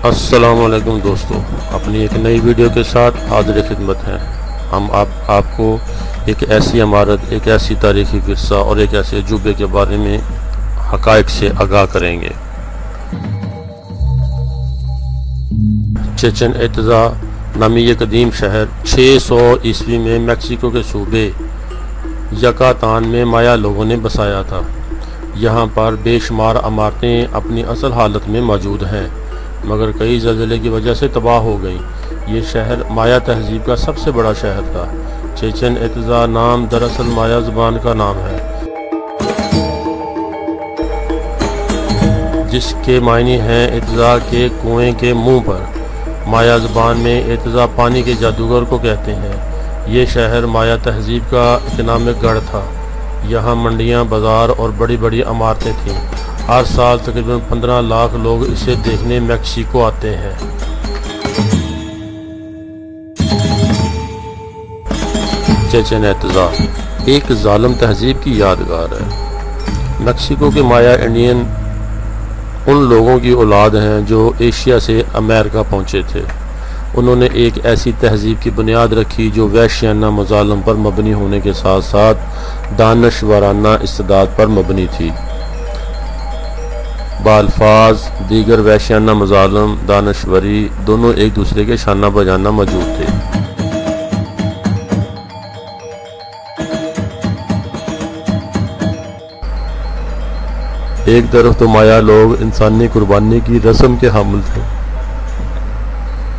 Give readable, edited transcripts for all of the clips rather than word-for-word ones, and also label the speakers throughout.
Speaker 1: السلام علیکم دوستو، اپنی ایک نئی ویڈیو کے ساتھ حاضر خدمت ہیں۔ ہم آپ کو ایک ایسی عمارت، ایک ایسی تاریخی ورثہ اور ایک ایسے عجوبے کے بارے میں حقائق سے آگاہ کریں گے۔ چیچن اطزا نامی یہ قدیم شہر 600 عیسوی میں میکسیکو کے صوبے یکاتان میں مایا لوگوں نے بسایا تھا۔ یہاں پر بے شمار عمارتیں اپنی اصل حالت میں موجود ہیں، مگر کئی زلزلے کی وجہ سے تباہ ہو گئیں۔ یہ شہر مایا تہذیب کا سب سے بڑا شہر تھا۔ چیچن اطزا نام دراصل مایا زبان کا نام ہے، جس کے معنی ہیں اطزا کے کنویں کے منہ پر۔ مایا زبان میں اطزا پانی کے جادوگر کو کہتے ہیں۔ یہ شہر مایا تہذیب کا اکنامک گڑھ تھا۔ یہاں منڈیاں، بازار اور بڑی بڑی عمارتیں تھیں۔ ہر سال تقریباً 15 لاکھ لوگ اسے دیکھنے میکسیکو آتے ہیں۔ چیچن اطزا ایک ظالم تہذیب کی یادگار ہے۔ میکسیکو کے مایا انڈین ان لوگوں کی اولاد ہیں جو ایشیا سے امریکہ پہنچے تھے۔ انہوں نے ایک ایسی تہذیب کی بنیاد رکھی جو وحشیانہ مظالم پر مبنی ہونے کے ساتھ ساتھ دانشورانہ استعداد پر مبنی تھی۔ بالفاظ دیگر وحشیانہ مظالم، دانشوری دونوں ایک دوسرے کے شانہ بجانہ موجود تھے۔ ایک طرف تو مایا لوگ انسانی قربانی کی رسم کے حامل تھے۔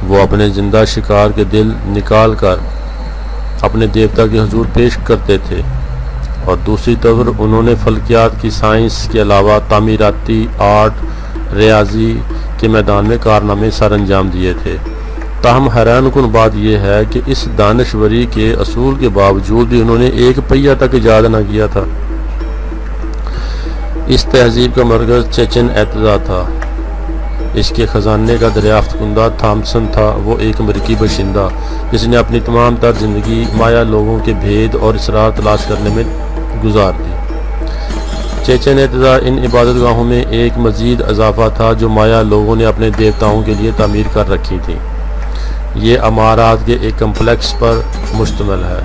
Speaker 1: وہ اپنے زندہ شکار کے دل نکال کر اپنے دیوتا کے حضور پیش کرتے تھے، اور دوسری طرف انہوں نے فلکیات کی سائنس کے علاوہ تعمیراتی، آرٹ، ریاضی کے میدان میں کارنامے سر انجام دیے تھے۔ تاہم حیران کن بات یہ ہے کہ اس دانشوری کے اصول کے باوجود بھی انہوں نے ایک پہیہ تک ایجاد نہ کیا تھا۔ اس تہذیب کا مرکز چیچن اطزا تھا۔ اس کے خزانے کا دریافت کنندہ تھامسن تھا۔ وہ ایک امریکی باشندہ جس نے اپنی تمام تر زندگی مایا لوگوں کے بھید اور اسرار تلاش کرنے میں گزار دی۔ چیچن اطزا ان عبادت گاہوں میں ایک مزید اضافہ تھا جو مایا لوگوں نے اپنے دیوتاؤں کے لیے تعمیر کر رکھی تھی۔ یہ عمارات کے ایک کمپلیکس پر مشتمل ہے۔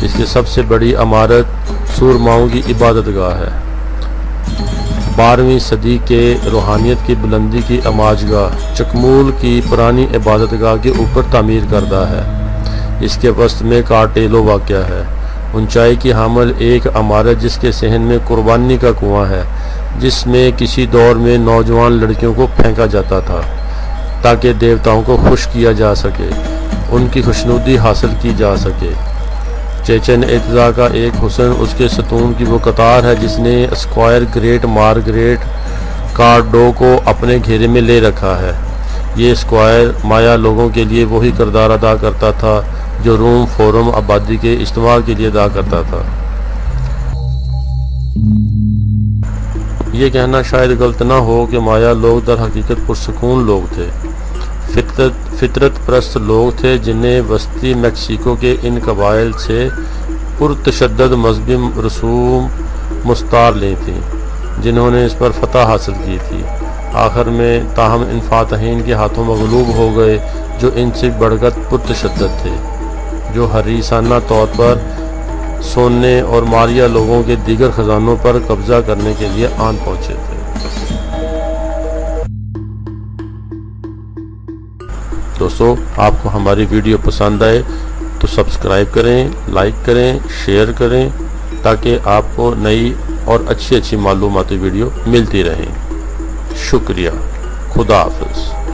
Speaker 1: اس کی سب سے بڑی عمارت سورماؤں کی عبادت گاہ ہے۔ 12ویں صدی کے روحانیت کی بلندی کی اماج گاہ چکمول کی پرانی عبادت گاہ کے اوپر تعمیر کردہ ہے۔ اس کے وسط میں کارٹیلو واقع ہے، اونچائی کی حامل ایک عمارت جس کے صحن میں قربانی کا کنواں ہے، جس میں کسی دور میں نوجوان لڑکیوں کو پھینکا جاتا تھا تاکہ دیوتاؤں کو خوش کیا جا سکے، ان کی خوشنودی حاصل کی جا سکے۔ چیچن اطزا کا ایک حسن اس کے ستون کی وہ قطار ہے جس نے اسکوائر گریٹ مارگریٹ کارڈو کو اپنے گھیرے میں لے رکھا ہے۔ یہ اسکوائر مایا لوگوں کے لیے وہی کردار ادا کرتا تھا جو روم فورم آبادی کے استعمال کے لیے ادا کرتا تھا۔ یہ کہنا شاید غلط نہ ہو کہ مایا لوگ در حقیقت پرسکون لوگ تھے، فطرت پرست لوگ تھے جنہیں وسطی میکسیکو کے ان قبائل سے پرتشدد مذہبی رسوم مستعار لی تھیں جنہوں نے اس پر فتح حاصل کی تھی۔ آخر میں تاہم ان فاتحین کے ہاتھوں مغلوب ہو گئے جو ان سے بڑھ کر پرتشدد تھے، جو حریصانہ طور پر سونے اور ماریا لوگوں کے دیگر خزانوں پر قبضہ کرنے کے لیے آن پہنچے تھے۔ دوستو، آپ کو ہماری ویڈیو پسند آئے تو سبسکرائب کریں، لائک کریں، شیئر کریں تاکہ آپ کو نئی اور اچھی معلوماتی ویڈیو ملتی رہیں۔ شکریہ۔ خدا حافظ۔